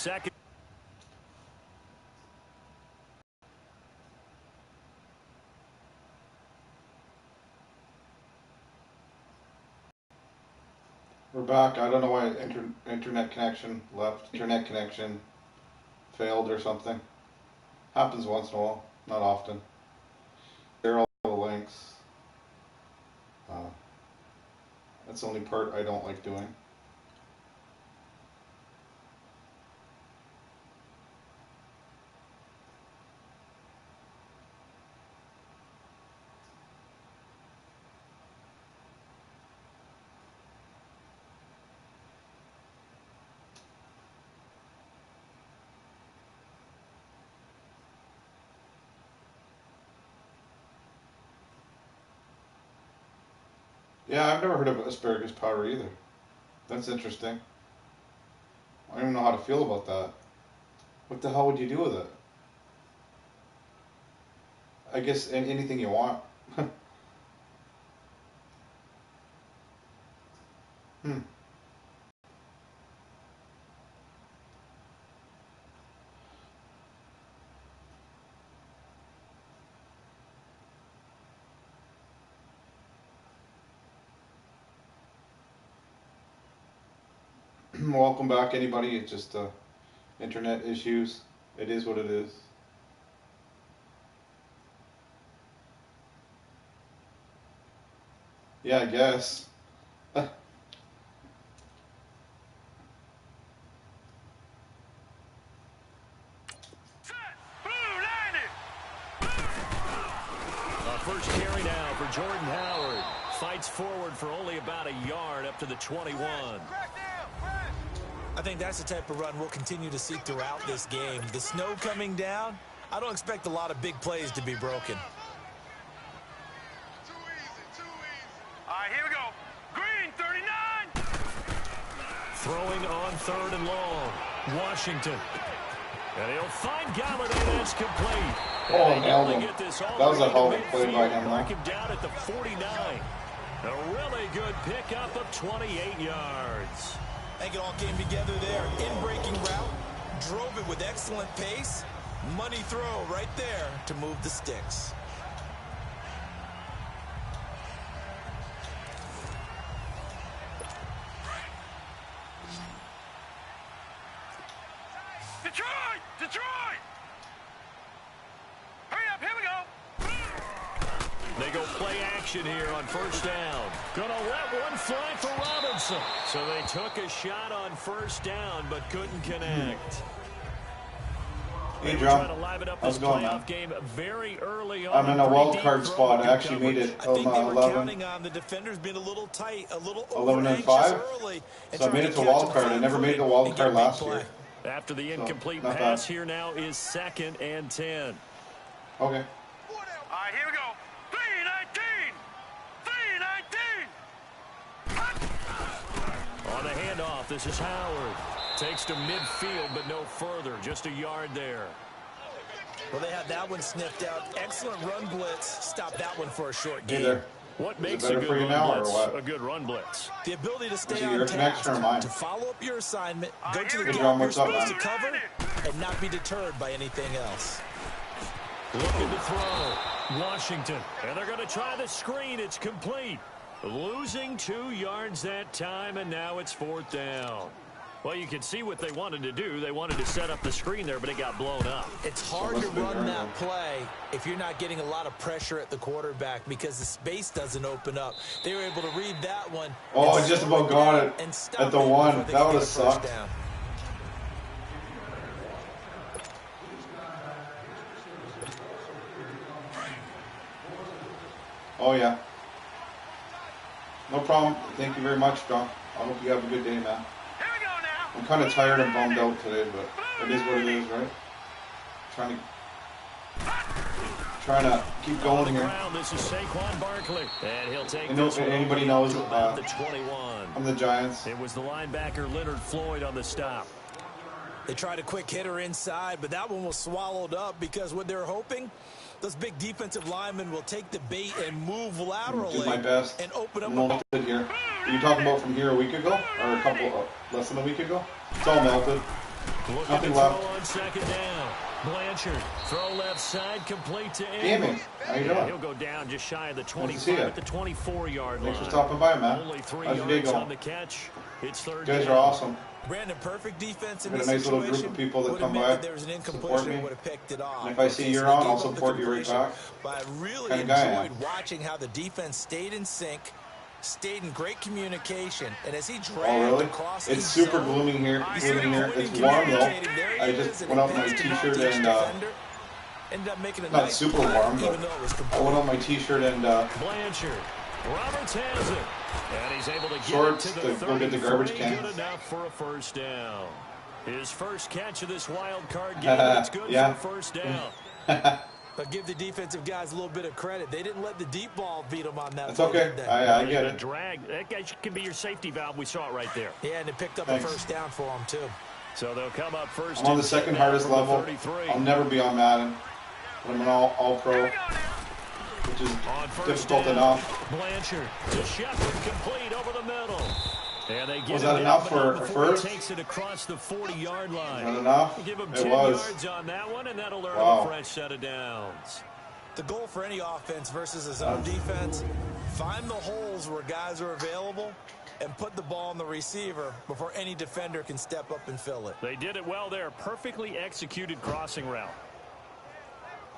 second. We're back. I don't know why internet connection left. Internet connection failed or something. Happens once in a while, not often. There are all the links. That's the only part I don't like doing. Yeah, I've never heard of asparagus powder either. That's interesting. I don't even know how to feel about that. What the hell would you do with it? I guess anything you want. Welcome back, anybody. It's just internet issues. It is what it is. Yeah, I guess. First carry now for Jordan Howard. Fights forward for only about a yard up to the 21. I think that's the type of run we'll continue to see throughout this game. The snow coming down, I don't expect a lot of big plays to be broken. Too easy. All right, here we go. Green, 39. Throwing on 3rd and long. Washington. And he'll find Galladay, and it's complete. Oh, nailed him. That was a hell of a play by him. Mark him down at the 49. A really good pickup of 28 yards. I think it all came together there. In-breaking route, drove it with excellent pace. Money throw right there to move the sticks. Detroit! Hurry up, here we go. They go play action here on 1st down. Gonna let one fly for Robinson. So they took a shot on 1st down, but couldn't connect. Hey, John. How's it going, man? I'm in a wild card spot. I actually made it 11. On the defenders being a little tight, a little 11 and 5. So I made it to wild card. I never made the wild card last year. After the incomplete pass, here now is 2nd and 10. Okay. All right, here we go. 3-19. On the handoff, this is Howard. Takes to midfield, but no further. Just a yard there. Well, they had that one sniffed out. Excellent run blitz. Stop that one for a short game. Hey there. What makes a good run blitz a good run blitz? The ability to stay on task, to follow up your assignment, go to the gap you're supposed to cover, and not be deterred by anything else. Looking to throw. Washington. And they're going to try the screen. It's complete. Losing 2 yards that time, and now it's 4th down. Well, you can see what they wanted to do. They wanted to set up the screen there, but it got blown up. It's hard to run that play if you're not getting a lot of pressure at the quarterback because the space doesn't open up. They were able to read that one. Oh, I just about got it at the 1. That would have sucked. Oh, yeah. No problem. Thank you very much, John. I hope you have a good day, man. I'm kind of tired and bummed out today, but it is what it is, right? Trying to keep going here. This is Saquon Barkley, and he'll take anybody knows about the 21. I'm the Giants. It was the linebacker Leonard Floyd on the stop. They tried a quick hitter inside, but that one was swallowed up because what they're hoping, those big defensive linemen will take the bait and move laterally. Do my best. And open up. Melted here. Are you talking about from here a week ago, or a couple less than a week ago? It's all melted. Looking to Nothing throw left. on second down. Blanchard, throw left side, complete to Damn Ingram. it. How you doing? He'll go down just shy of the Nice to see 25 ya. at the 24-yard line. Thanks for stopping by, man. Only 3 How's your day yards going? on the catch. It's third You guys down. are awesome. Brandon, perfect defense in Got a this nice little situation. group of people that Would have come meant by, that there was an support incompletion me. and would have picked it off. And if I see Okay, you're so they on, gave I'll up the support you right completion, back. But I really Kinda guy I am. enjoyed watching how the defense stayed in sync, stayed in great communication, and as he dragged Oh, really? across It's each super zone, gloomy here. he's Gloomy here. avoiding It's warm though. communicating. There he I is, just and went out in my passed it off t-shirt to each and defender. Ended up making a not nice super play, warm, even but though it was I complete. went on my t-shirt and Blanchard. Roberts has it. And he's able to get Shorts it to to the go get the garbage 33. cans. Good enough for a first down. His first catch of this wild card game, and it's good Yeah. for a first down. But give the defensive guys a little bit of credit. They didn't let the deep ball beat them on that. It's play, okay. did they? I get The it. drag. That guy can be your safety valve. We saw it right there. Yeah, and they picked up Thanks. a first down for them, too. So they'll come up first. I'm on the and second 10 hardest from the level. 33. I'll never be on Madden. But I'm an all pro, which is On first difficult down, enough. Blanchard to Shepard, complete over the middle. And they get Was him that down, enough but for not a before he first? takes it across the 40-yard line. Not enough? Give him It 10 was. yards on that one, and that'll earn Wow. him a fresh set of downs. The goal for any offense versus a zone defense, find the holes where guys are available and put the ball on the receiver before any defender can step up and fill it. They did it well there. Perfectly executed crossing route.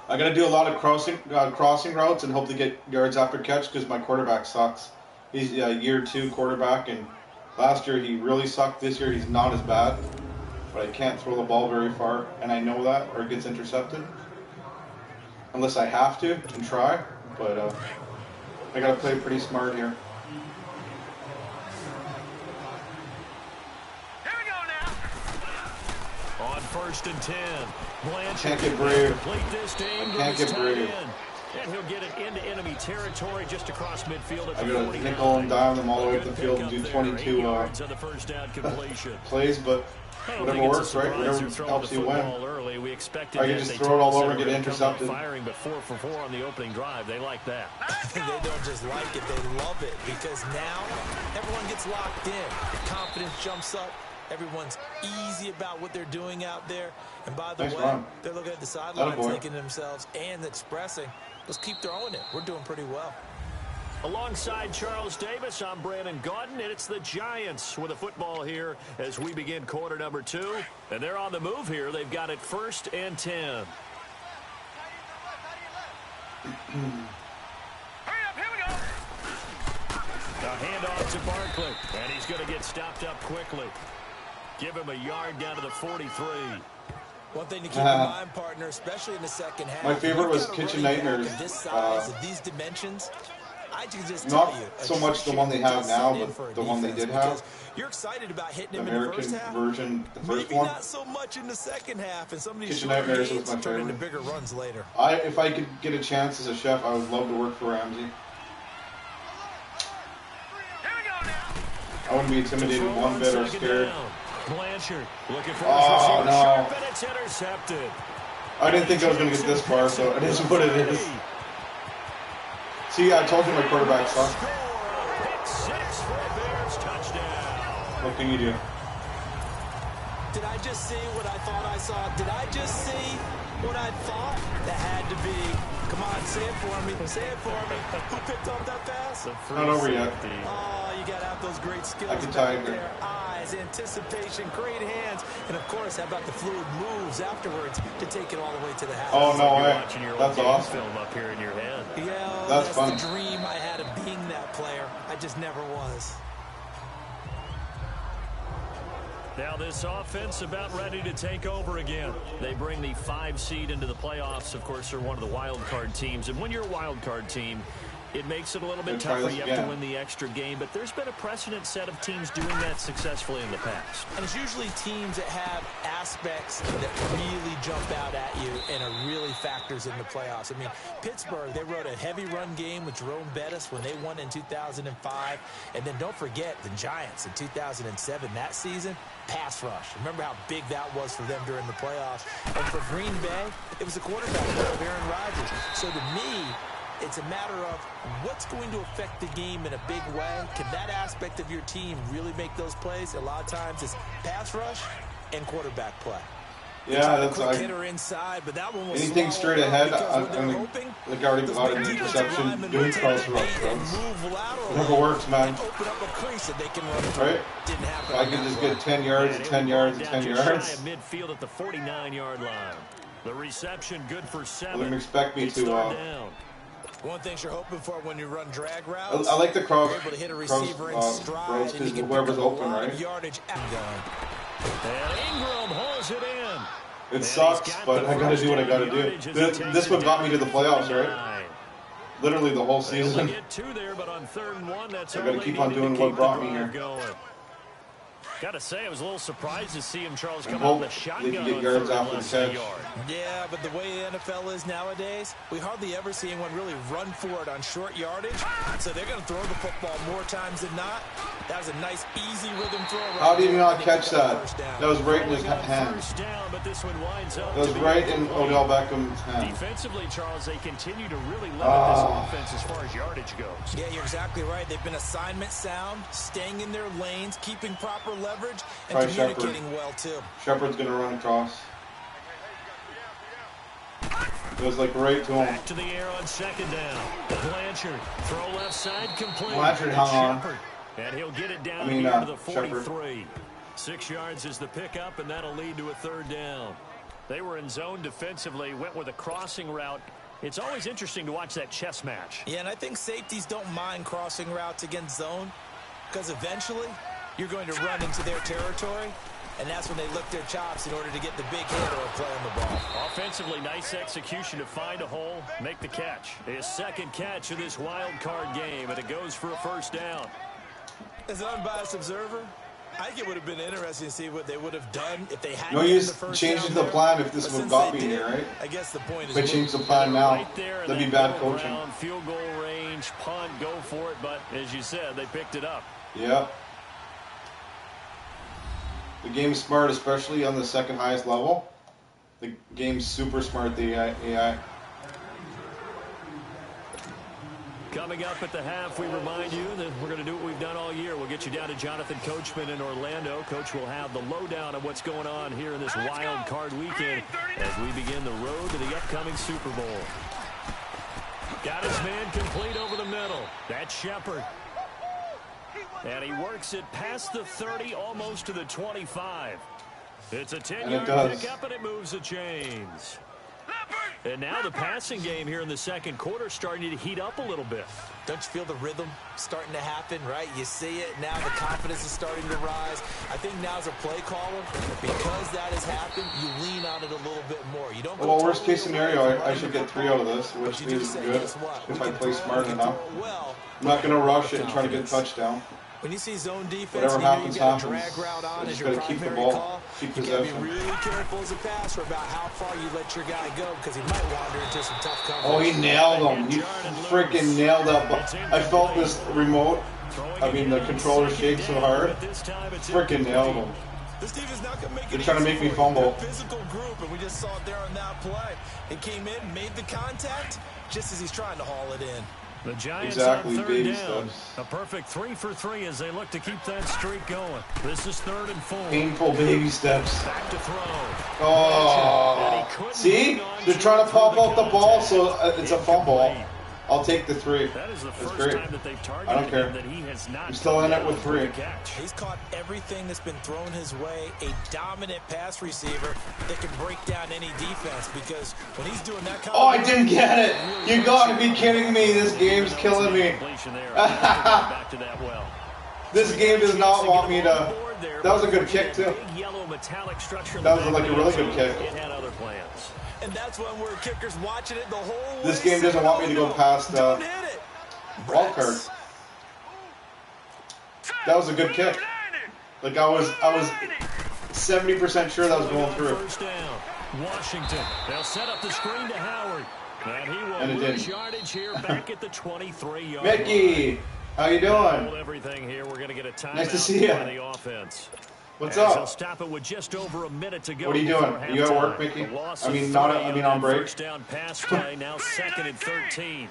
I got to do a lot of crossing routes and hope to get yards after catch because my quarterback sucks. He's a year 2 quarterback, and last year he really sucked. This year he's not as bad, but I can't throw the ball very far, and I know that, or it gets intercepted. Unless I have to and try, but I got to play pretty smart here. Here we go now. On first and 10. Blanchard. Can't get brave. Complete this to Ingram. Can't It's get tight brave. end. And he'll get it into enemy territory just across midfield at I the got to 49. nickel and dime them all the way A up the good field and pickup do there. 22 8 yards on the first down completion. plays, but I don't whatever think it's a works, right? surprise Whatever they're throwing helps the you win. football early. We expected I can that. just They throw it told all us over they and were get gonna come out intercepted. firing, but 4 for 4 on the opening drive. They like that. They don't just like it, they love it, because now everyone gets locked in. The confidence jumps up. Everyone's easy about what they're doing out there. And by the Nice way, run. they're looking at the sidelines Attaboy. thinking to themselves and expressing, let's keep throwing it. We're doing pretty well. Alongside Charles Davis, I'm Brandon Gaudin, and it's the Giants with a football here as we begin quarter number 2. And they're on the move here. They've got it first and 10. Hurry up, here we go. A handoff to Barkley, and he's going to get stopped up quickly. Give him a yard down to the 43. One thing to keep in mind, partner, especially in the second half. My favorite you've was got a Kitchen running back Nightmares. of this size, of these dimensions. I can just Not tell you, so much the one they have attrition now, does set in but for a the one they defense did have. because you're excited about hitting The him in the American first half. version, the first Maybe one. not so much in the second half, and some of these Kitchen short Nightmares was gains my turn into favorite. bigger runs later. If I could get a chance as a chef, I would love to work for Ramsey. Here we go now. I wouldn't be intimidated one bit or Second scared. down. Blanchard looking for his Oh, receiver no. sharp, and it's intercepted. I didn't think I was going to get this far, so it is what it is. See, I told you my quarterback sucks. Score. Pick 6 for a Bears touchdown. What can you do? Did I just see what I thought I saw? Did I just see what I thought? That had to be. Come on, say it for me. Say it for me. Who picked up that pass? Not over yet. Oh, you got to have those great skills I can tie back it. there. Eyes, anticipation, great hands. And, of course, how about the fluid moves afterwards to take it all the way to the house? Oh, no You're way. watching your That's game awesome. film up here in your head. Yeah, That's that's funny. the dream I had of being that player. I just never was. Now this offense about ready to take over again. They bring the 5 seed into the playoffs. Of course, they're one of the wild card teams. And when you're a wild card team, it makes it a little bit Try tougher. this You have again. to win the extra game. But there's been a precedent set of teams doing that successfully in the past. And it's usually teams that have aspects that really jump out at you and are really factors in the playoffs. I mean, Pittsburgh, they rode a heavy run game with Jerome Bettis when they won in 2005. And then don't forget the Giants in 2007, that season, pass rush. Remember how big that was for them during the playoffs. And for Green Bay, it was the quarterback of Aaron Rodgers. So to me, it's a matter of what's going to affect the game in a big way. Can that aspect of your team really make those plays? A lot of times it's pass rush and quarterback play. Yeah, that's quick hitter inside, but that one was anything straight ahead. I mean, like already got an interception doing cross routes. Whatever works, man. Right? If I can just get 10 yards, 10 yards, 10 yards. Midfield at the 49-yard line. The reception good for 7. Wouldn't expect me to. One thing you're hoping for when you run drag routes. I like the cross able to hit a receiver in stride, routes because whoever's open, right? Yardage and Ingram hauls it in. It sucks, but I gotta do what I gotta do. This one got me to the playoffs, right? Literally the whole season. Get 2 there, but on 3rd and 1, that's I gotta keep on doing what brought me here. Gotta say, I was a little surprised to see him, Charles, come out with a shotgun. They can get yards after the catch. Yeah, but the way the NFL is nowadays, we hardly ever see anyone really run for it on short yardage. So they're going to throw the football more times than not. That was a nice, easy rhythm throw. How did he not catch that? That was right in his hand. That was right in Odell Beckham's hand. Defensively, Charles, they continue to really limit this offense as far as yardage goes. Yeah, you're exactly right. They've been assignment sound, staying in their lanes, keeping proper leverage, and communicating well, too. Shepard's going to run across. It was like right to him. Back to the air on 2nd down. Blanchard, throw left side, complete. Blanchard hung on. And he'll get it down here to the 43. 6 yards is the pickup, and that'll lead to a 3rd down. They were in zone defensively, went with a crossing route. It's always interesting to watch that chess match. Yeah, and I think safeties don't mind crossing routes against zone because eventually you're going to run into their territory, and that's when they lick their chops in order to get the big hit or play on the ball. Offensively, nice execution to find a hole, make the catch. His 2nd catch of this wild card game, and it goes for a 1st down. As an unbiased observer, I think it would have been interesting to see what they would have done if they hadn't. No use changing the plan if this would have got me here, right? I guess the point is, if I change the plan now, that'd be bad coaching. Field goal range, punt, go for it, but as you said, they picked it up. Yeah. The game's smart, especially on the 2nd highest level. The game's super smart, the AI. Coming up at the half, we remind you that we're going to do what we've done all year. We'll get you down to Jonathan Coachman in Orlando. Coach will have the lowdown of what's going on here in this wild card weekend as we begin the road to the upcoming Super Bowl. Got his man complete over the middle. That's Shepard. And he works it past the 30, almost to the 25. It's a 10-yard pickup, and it moves the chains. And now the passing game here in the 2nd quarter starting to heat up a little bit. Don't you feel the rhythm starting to happen, right? You see it. Now the confidence is starting to rise. I think now as a play caller, because that has happened, you lean on it a little bit more. You don't. Well, worst case scenario, I should get 3 out of this, which is good if I play smart enough. I'm not going to rush it and try to get a touchdown. When you see zone defense, whatever happens, a drag route on as your keep the primary ball, call, keep you possession. got to be really careful as a passer about how far you let your guy go because he might wander into some tough coverage. Oh, he nailed him. He freaking nailed that. I felt this remote, the controller shake so hard. Freaking nailed him. This team is not going to make They're trying to make me fumble. Physical group, and we just saw it there on that play. It came in, made the contact, just as he's trying to haul it in. The Giants exactly, on 3rd baby down. steps. A perfect 3 for 3 as they look to keep that streak going. This is 3rd and 4. Painful baby steps. Back to throw. Oh, see? They're trying to pop out the ball, so it's a fumble. I'll take the 3. That is the first great. time that they've targeted I don't care. that he has not. I'm still in it with 3. He's caught everything that's been thrown his way. A dominant pass receiver that can break down any defense because when he's doing that kind of... Oh, I didn't get it. You got to be kidding me. This game's killing me. This game does not want me to... That was a good kick, too. That was like a really good kick. It had other plans. And that's when we're kickers watching it the whole way. This game doesn't want me to go past wild card. That was a good kick. Like I was 70% sure that was going through. First down. Washington. They'll set up the screen to Howard. And he will lose yardage here back at the 23-yard line. Mickey, how you doing? Everything here. We're going to get a timeout nice to see you. by the offense. What's up? He'll stop it with just over a minute to go. What are you doing? Are you at work, Mickey? On break. First down pass play, now 2nd and 13.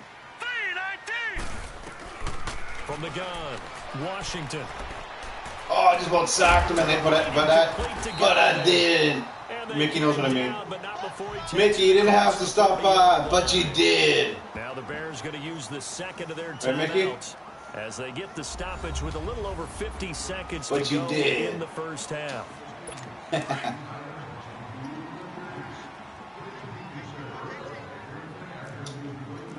From the gun, Washington. Oh, I just about sacked him, and then, but I did. Mickey knows what I mean. Mickey, you didn't have to stop by, but you did. Now the Bears going to use the second of their Right, Mickey? timeouts as they get the stoppage with a little over 50 seconds But to you go did. in the first half.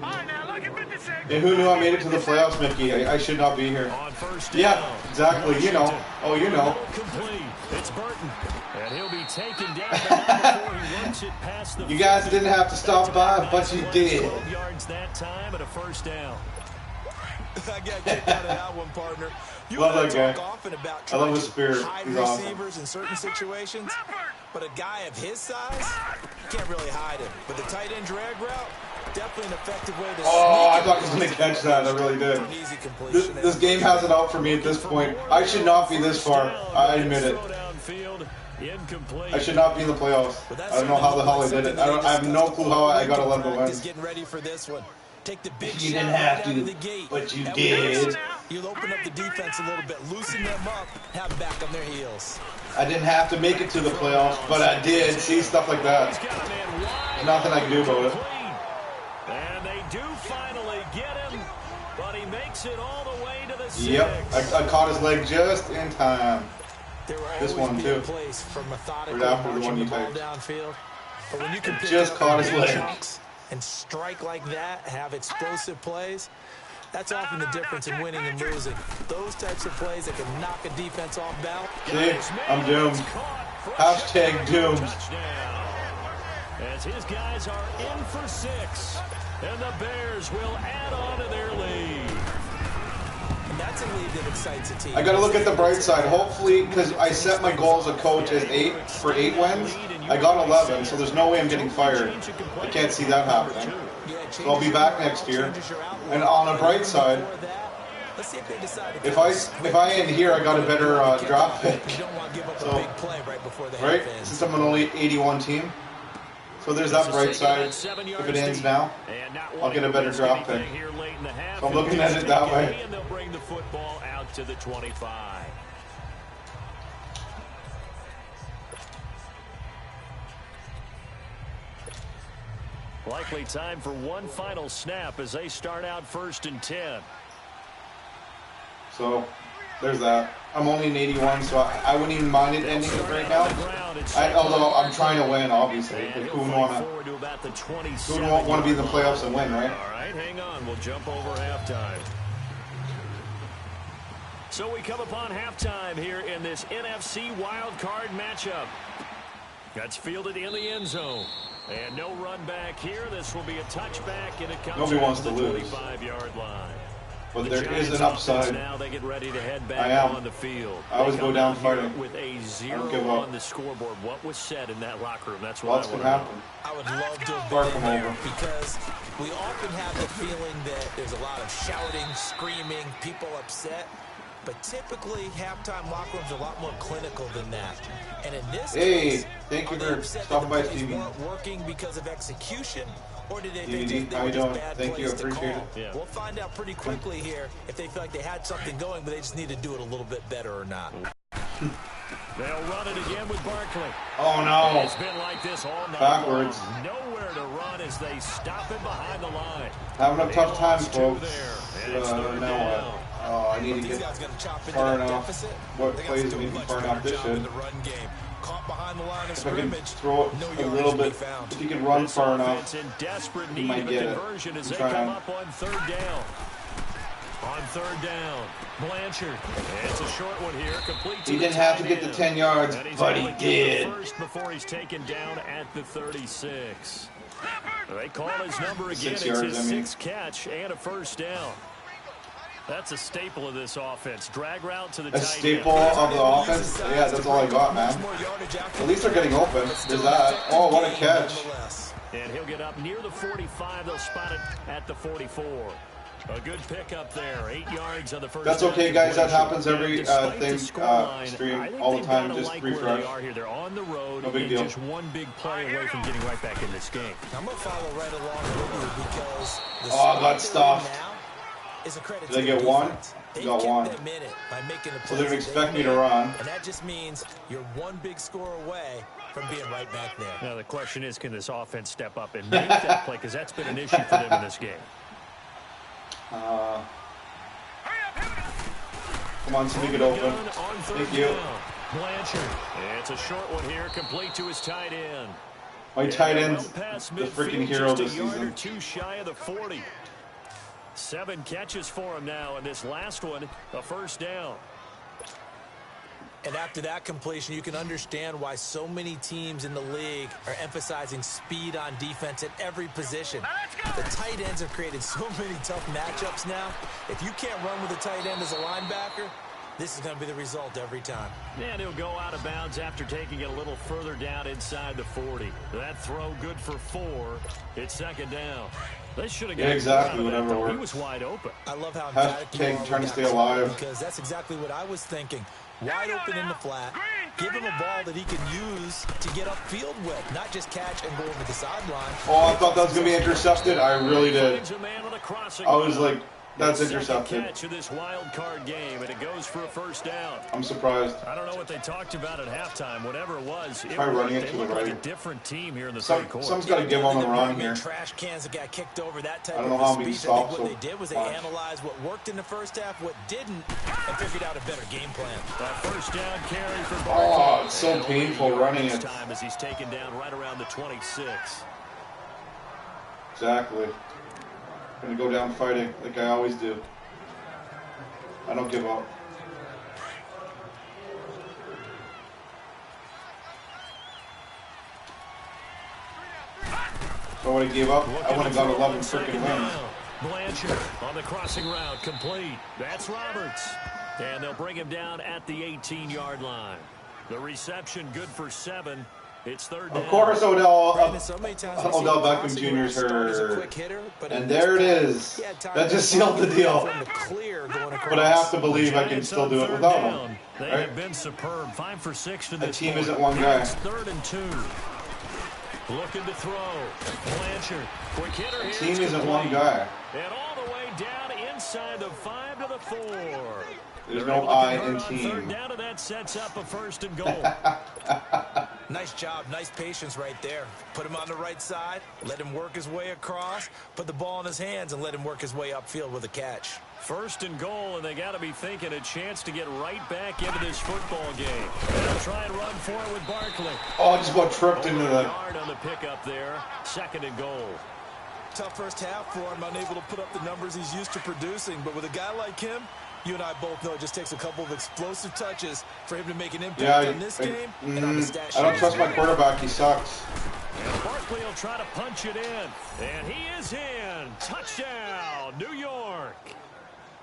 All right, now look at 56. And who knew I made it to the playoffs, Mickey? I should not be here. On first down. Yeah, exactly. You know. Oh, you know. Complete. It's Burton. And he'll be taken down before he works it past the You guys didn't have to stop by, but you did. 12 yards that time and a first down. I got kicked out of that one, partner. You Love wanna that talk guy. often about I love trying his to spirit. hide He's awesome. receivers in certain situations, but a guy of his size, you can't really hide him. But the tight end drag route, definitely an effective way to Oh, I sneak thought he was going to catch that. I really did. an easy completion. This game has it out for me at this point. I should not be this far. I admit it. I should not be in the playoffs. I don't know how the hell I did it. I have no clue how I got 11 wins. Just getting ready for this one. Take the big You shot didn't right have out to, of the gate. but you That did. way, you'll open up the defense a little bit, loosen them up, have them back on their heels. I didn't have to make it to the playoffs, but I did. See, stuff like that. Nothing I can do about it. And they do finally get him, but he makes it all the way to the 6. Yep, I caught his leg just in time. There will This always one, be a too. place for methodical Right after the marching one you the ball typed. downfield. But when you can pick Just up caught in his big leg. chunks and strike like that, have explosive plays, that's often the difference in winning and losing. Those types of plays that can knock a defense off balance. See, I'm doomed. Hashtag doomed. Touchdown. As his guys are in for 6, and the Bears will add on to their lead. And that's a lead that excites a team. I gotta look at the bright side. Hopefully, because I set my goal as a coach as 8 for 8 wins. I got 11, so there's no way I'm getting fired. I can't see that happening. So I'll be back next year. And on a bright side, Let's see if they decide to if I end here, I got a better draft pick. You don't want to give up So, a big play right before the right? half ends. Since I'm an only 81 team. So there's that bright side. If it ends now, I'll get a better draft pick. So I'm looking at it that way. And they'll bring the football out to the 25. Likely time for one final snap as they start out 1st and 10. So there's that. I'm only an 81, so I wouldn't even mind it ending right now. Although I'm trying to win, obviously. Like, who would want to be in the playoffs and win, right? All right, hang on. We'll jump over halftime. So we come upon halftime here in this NFC wildcard matchup. That's fielded in the end zone. And no run back here. This will be a touchback, and it comes Nobody wants to to the lose. 25-yard line. But The there is Giants an upside. Now they get ready to head back I am. on the field. I always They go come down out here fighting. with a I 0 don't give up. on the scoreboard. What was said in that locker room? That's what Lots I can want to happen. know. I would love to have Bark been in them there over. because we often have the feeling that there's a lot of shouting, screaming, people upset. But typically, halftime locker rooms are a lot more clinical than that. And in this case, thank you are they for upset stopping that by, the plays Stevie. weren't working because of execution, or did they DVD, think they how were you just doing? bad Thank you, plays to appreciate call? it. Yeah. We'll find out pretty quickly here if they feel like they had something going, but they just need to do it a little bit better or not. They'll run it again with Barkley. Oh no! It's been like this all night Backwards. long. Nowhere to run as they stop him behind the line. Having a tough time, Lost two folks. there, and it's third Now down. what? Oh, I need to These get guys going to chop into far that enough. deficit. What They got plays to do need a to be much far better enough this job in should. the run game. Caught behind the line of If I can scrimmage. throw No a yardage little to be bit, found. if you can run This far offense enough, in desperate you need might of a get it. conversion as I'm they trying. come up on 3rd down. On 3rd down, Blanchard. It's a short one here, complete to He the didn't have to tight get the end. 10 yards, And he's but able he to get did. the first before he's taken down at the 36. They call his number again. 6 It's yards, his I mean. 6th catch and a first down. That's a staple of this offense. Drag route to the A tight staple end. of the offense? Yeah, that's all I got, man. At least they're getting open. There's that. Oh, what a catch. And he'll get up near the 45. They'll spot it at the 44. A good pickup there. 8 yards on the first. That's okay, guys. That happens every Despite the thing, scoreline, stream I think all the they've time. gotta Just like where refresh. they are here. They're on the road. No big and deal. Just one big play away from getting right back in this game. I'm going to follow right along with you because the Oh, I got start they're in stuffed. now is a credit Did I to get the one? defense. They've got kept one. them in it by making the plays. So they don't expect me to run. And that just means you're one big score away from being right back there. Now the question is, can this offense step up and make that play? Because that's been an issue for them in this game. Come on, somebody get open. Thank you. Blanchard. It's a short one here, complete to his tight end. My tight end's Well the freaking hero this just a yard or season. two shy of the 40. 7 catches for him now, and this last one, a first down. And after that completion, you can understand why so many teams in the league are emphasizing speed on defense at every position. The tight ends have created so many tough matchups now. If you can't run with a tight end as a linebacker, this is going to be the result every time. And he'll go out of bounds after taking it a little further down inside the 40. That throw good for 4. It's second down. They should have got exactly whatever works. He was wide open. I love how emphatic you are Trying to with stay that, alive. because that's exactly what I was thinking. Wide open in the flat. Give him a ball that he can use to get upfield with, not just catch and go over the sideline. Oh, I thought that was going to be intercepted. I really did. I was like, that's intercepted. Catch of this wild card game, and it goes for a first down. I'm surprised. I don't know what they talked about at halftime. Whatever it was, Try running it to the like right. a different team here in the third quarter. Someone's got to give on the run here. Trash cans that got kicked over, that type I don't know of how I'm being speech. I think stopped. what they did was they analyzed what worked in the first half, what didn't, and figured out a better game plan. That first down carry for Oh, Barkley. it's so painful running it. Time as he's taken down right around the 26. Exactly. Gonna go down fighting like I always do. I don't give up. If I would have gave up, I would have got 11 freaking wins. Blanchard on the crossing route, complete. That's Roberts. And they'll bring him down at the 18-yard line. The reception good for 7. It's third down. Of course, Odell Beckham Beckham Jr.'s hurt. And there it is. That just sealed the deal. But I have to believe I can still do it without him. They Right? have been superb. 5 for 6 to The this team point. isn't one guy. It's 3rd and 2. Looking to throw. Blanchard. Quick hitter The here. team isn't one guy. And all the way down inside the 5 to the 4. There's no I in Third team. down, and that sets up a 1st and goal. Nice job, nice patience right there. Put him on the right side, let him work his way across, put the ball in his hands, and let him work his way upfield with a catch. 1st and goal, and they got to be thinking a chance to get right back into this football game. They'll try and run for it with Barkley. Oh, I just about tripped into the... Yard on the pickup there. 2nd and goal. Tough first half for him, unable to put up the numbers he's used to producing, but with a guy like him, you and I both know it just takes a couple of explosive touches for him to make an impact on this game and on the stat sheet. I don't trust my quarterback. He sucks. And Barkley will try to punch it in. And he is in. Touchdown, New York.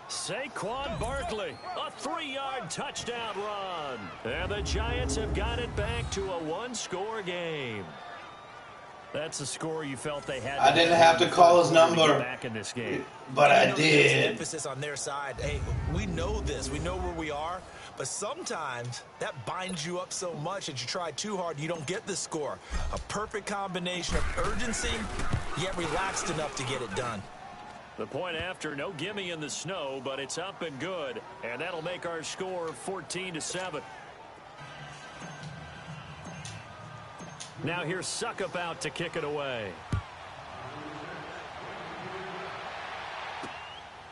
Saquon Barkley, a 3-yard touchdown run. And the Giants have got it back to a 1-score game. That's a score you felt they had. I didn't have to call his number. Back in this game. But I There's did. emphasis on their side. Hey, we know this. We know where we are. But sometimes that binds you up so much that you try too hard, you don't get the score. A perfect combination of urgency, yet relaxed enough to get it done. The point after, no gimme in the snow, but it's up and good. And that'll make our score 14-7. Now here's Suckup out to kick it away.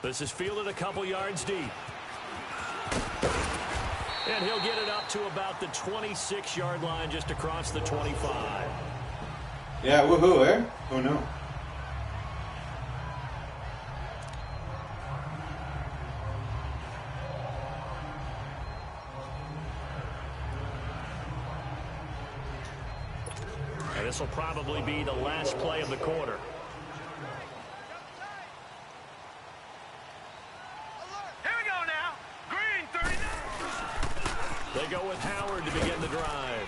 This is fielded a couple yards deep. And he'll get it up to about the 26-yard line, just across the 25. Yeah, woohoo, eh? Who knew? And this will probably be the last play of the quarter. Here we go now. Green 39. They go with Howard to begin the drive.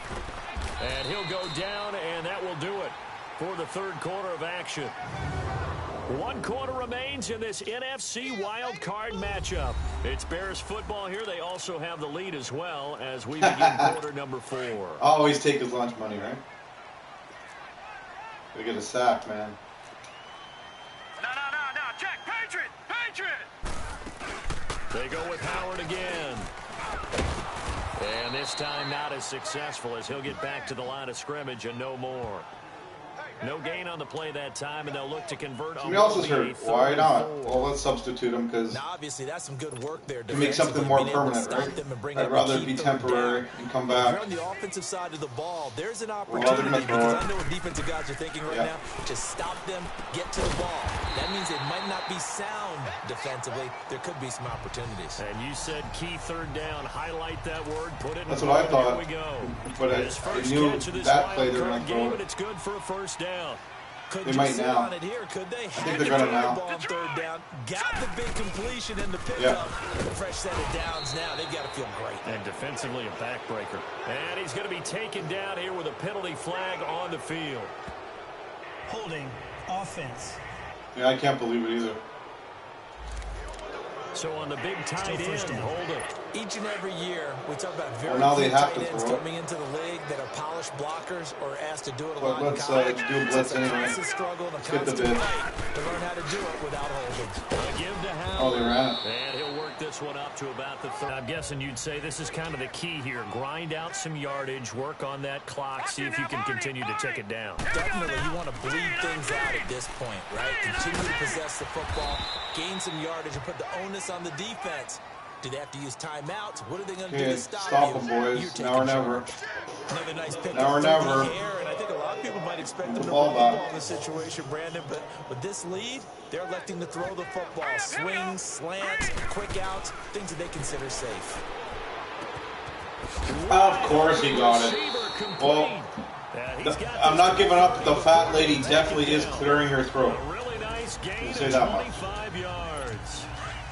And he'll go down, and that will do it for the third quarter of action. 1 quarter remains in this NFC wild card matchup. It's Bears football here. They also have the lead as well as we begin quarter number 4. Always take his lunch money, right? Gotta get a sack, man. No. Check. Patriot. They go with Howard again. And this time not as successful as he'll get back to the line of scrimmage and no more. No gain on the play that time, and they'll look to convert on. Somebody else is hurt. Why not? Well, let's substitute him because obviously that's some good work there to make something more permanent, right? I'd rather it be temporary and come back. If you're on the offensive side of the ball, there's an opportunity because I know what defensive guys are thinking right now. Just stop them, get to the ball. That means it might not be sound defensively. There could be some opportunities. And you said key third down. Highlight that word. Put it in. That's what I thought. Here we go. But I knew that play they're going to throw it. It's good for a first down. Could they you might sit now. on it here? Could they? I think they're going to now. Ball on third down. Got the big completion and the pickup. Fresh set of downs now. They've got to feel great. And defensively a backbreaker. And he's going to be taken down here with a penalty flag on the field. Holding offense. Yeah, I can't believe it either. So on the big tight end, hold it. Each and every year, we talk about very few tight ends coming into the league that are polished blockers or asked to do it a lot in college. Let's do blitz anyway. Struggle and a Get the bid. fight to learn how to do it without holding. Give to Howard. Oh, they ran it. And he'll work this one up to about the third. I'm guessing you'd say this is kind of the key here. Grind out some yardage, work on that clock, see if you can continue to take it down. Definitely, you want to bleed things out at this point, right? Continue to possess the football, gain some yardage, and put the onus on the defense. Do they have to use timeouts? What are they going to do to stop them, boys. Now or never. Another nice pick. Now or never. And I think a lot of people might expect them to ball run the ball in this situation, Brandon. But with this lead, they're electing to throw the football. Swings, slants, quick outs, things that they consider safe. Of course he got it. Well, I'm not giving up. The fat lady definitely is clearing her throat. Really nice gain. Say that much. 25 yards.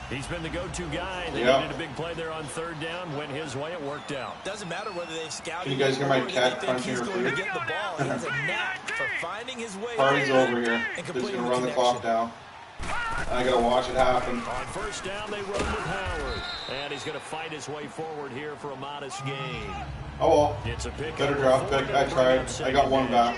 He's been the go-to guy. They needed a big play there on third down. Went his way. It worked out. Doesn't matter whether they've scouted. Can you guys hear my cat crunching her food? food? Get the ball. He has a knack for finding his way. Party's over here. Just going to run the clock down. I got to watch it happen. On first down, they run with Howard. And he's going to fight his way forward here for a modest gain. Oh, well. It's a pick. Better draft pick. I tried. I got one back.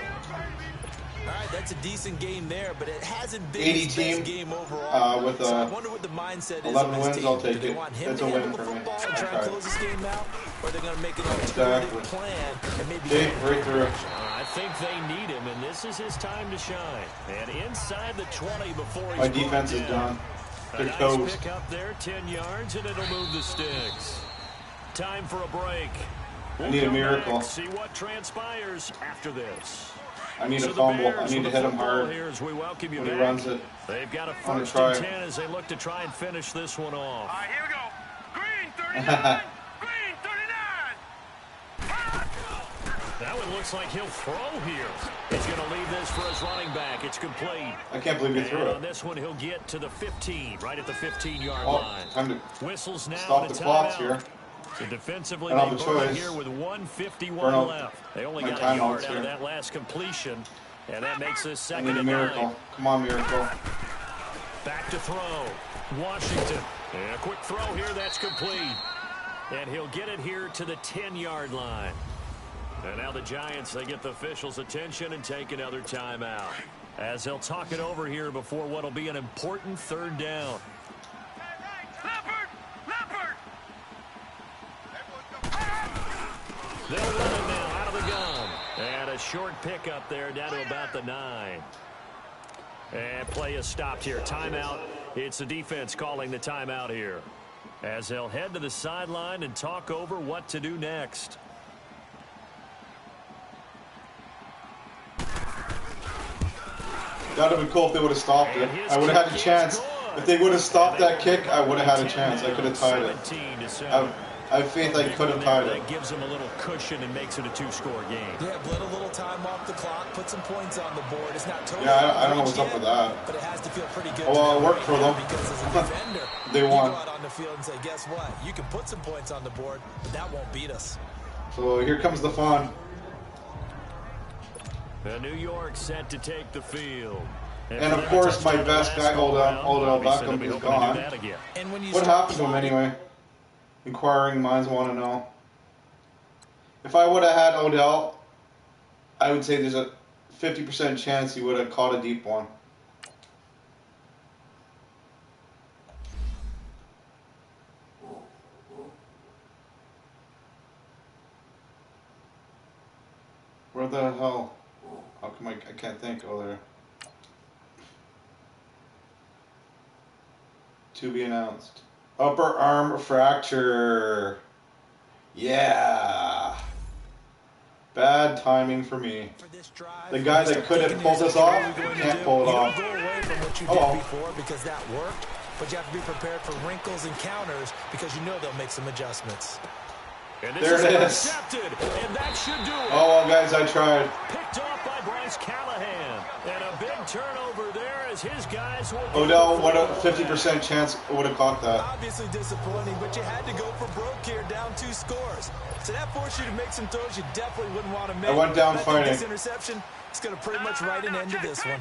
All right, that's a decent game there, but it hasn't been 80 his team, best game overall. with so I wonder what the mindset 11 is wins, team. I'll take Do they it. want him It's to a win handle for the me. football and try and close this game out, or are they going to make an alternative Exactly. plan and maybe Right through. I think they need him, and this is his time to shine. And inside the 20 before he's My defense is done. They're nice toast. pick up there, 10 yards, and it'll move the sticks. Time for a break. I need a miracle. See what transpires after this. I need a fumble. I need to hit him hard Here as we welcome you when he back. runs it. They've got a I'm gonna first try. and 10 as they look to try and finish this one off. All right, here we go. Green 39. Green 39. That one looks like he'll throw here. He's going to leave this for his running back. It's complete. I can't believe he threw And it. on this one, he'll get to the 15, right at the 15-yard Oh, line. time to Whistles now. stop and a the clocks timeout. here. So defensively, I don't they have a burn it choice. here with 1:51 Burn out left. They only my got a yard timeouts out of here. that last completion, and that makes this I second need a and miracle. 9. Come on, miracle. Back to throw. Washington. And a quick throw here. That's complete. And he'll get it here to the 10-yard line. And now the Giants, they get the officials' attention and take another timeout. As they'll talk it over here before what will be an important third down. Leopard. Leopard. They'll run it now out of the gun. And a short pickup there down to about the 9. And play is stopped here. Timeout. It's the defense calling the timeout here. As they'll head to the sideline and talk over what to do next. That would have been cool if they would have stopped it. I would have had a chance. If they would have stopped that kick, I would have had a chance. I could have tied it. I have faith I could have tied it. That gives them a little cushion and makes it a 2-score game. Yeah, bled a little time off the clock, put some points on the board. It's not totally I don't know what's up with that. but it has to feel pretty good. Well, it worked for them. Because as a defender, They won. You go out on the field and say, guess what? You can put some points on the board, but that won't beat us. So here comes the fun. The New York set to take the field. And of course, my best guy, Odell Beckham, is gone. And when you What happened to him anyway? Inquiring minds want to know. If I would have had Odell, I would say there's a 50% chance he would have caught a deep one. I can't think. Oh, there. To be announced. Upper arm fracture. Yeah. Bad timing for me. The guy that could have pulled this off can't pull it off. You don't go away from what you did before because that worked, but you have to be prepared for wrinkles and counters because you know they'll make some adjustments. And there it is. And that should do it. Oh, well, guys, I tried. Picked off by Bryce Callahan. And a big turnover there as his guys will... Odell, what a 50% chance would have caught that. Obviously disappointing, but you had to go for broke here, down 2 scores. So that forced you to make some throws you definitely wouldn't want to make. I went down fighting. This interception, it's going to pretty much write an end to this one.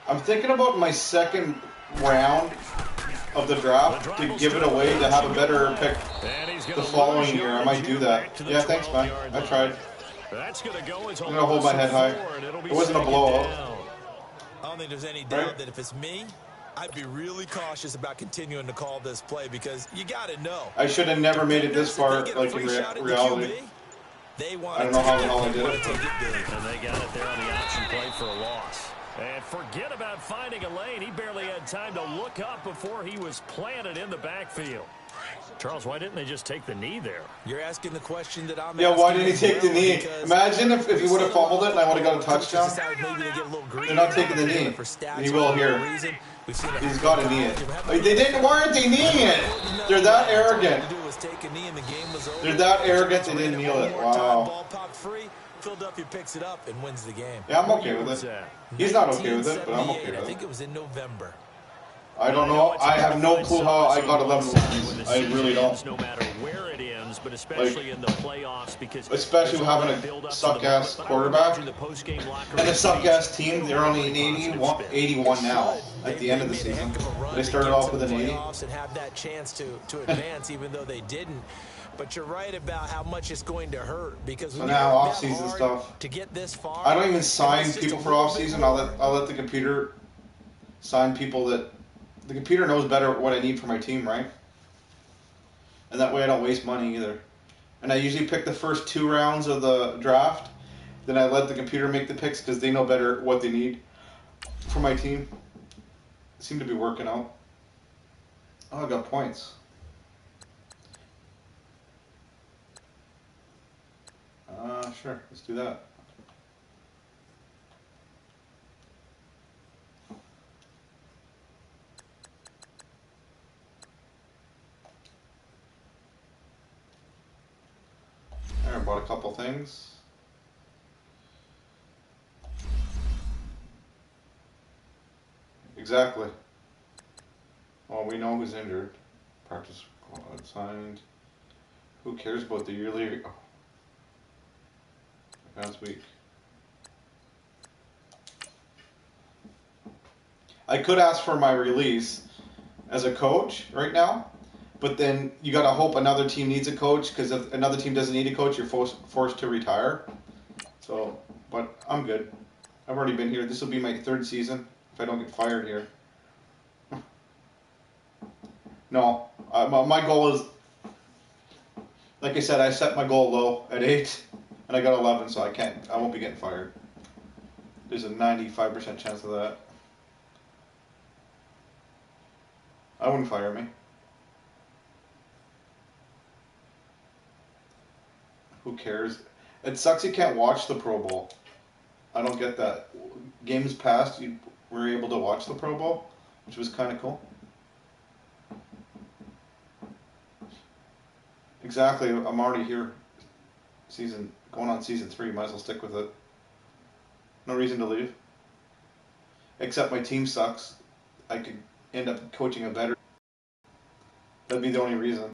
I'm thinking about my second round of the draft to give it away to have a better pick the following year. I might do that. Yeah, thanks, man. I tried. I'm going to hold my head high. It wasn't a blowout. I don't think there's any doubt that if it's me, I'd be really cautious about continuing to call this play because you got to know. I should have never made it this far, like in reality. I don't know how the hell I did it. And they got it there on the option play for a loss. And forget about finding a lane. He barely had time to look up before he was planted in the backfield. Charles, why didn't they just take the knee there? You're asking the question that I'm asking. Yeah, why didn't he take the knee? Imagine if he would have fumbled it and I would have got a touchdown. They're not taking the knee. He will here. He's got to knee it. Why aren't they kneeing it? They're that arrogant. They're that arrogant they didn't kneel it. Wow. Philadelphia picks it up and wins the game. Yeah, I'm okay with it. He's not okay with it, but I'm okay with it. I think it was in November. I don't know. I have no clue how I got 11 wins. I really don't. No matter where it ends, but especially in the playoffs, because especially having a suck-ass quarterback and a suck-ass team. They're only an 81 now at the end of the season. They started off with an 80. And have that chance to advance, even though they didn't. But you're right about how much it's going to hurt because so now off-season stuff. To get this far, I don't even sign people for off-season. I'll let the computer sign people that the computer knows better what I need for my team, right? And that way I don't waste money either. And I usually pick the first 2 rounds of the draft. Then I let the computer make the picks because they know better what they need for my team. Seem to be working out. Oh, I got points. Sure, let's do that. I bought a couple things. Exactly. Well, we know who's injured. Practice squad signed. Who cares about the yearly? Past week. I could ask for my release as a coach right now, but then you got to hope another team needs a coach because if another team doesn't need a coach, you're forced to retire. So, but I'm good. I've already been here. This will be my 3rd season if I don't get fired here. No, my goal is, like I said, I set my goal low at 8. And I got 11, so I won't be getting fired. There's a 95% chance of that. I wouldn't fire me. Who cares? It sucks you can't watch the Pro Bowl. I don't get that. Games past, you were able to watch the Pro Bowl, which was kind of cool. Exactly, I'm already here. Going on season 3, might as well stick with it. No reason to leave. Except my team sucks. I could end up coaching a better. That'd be the only reason.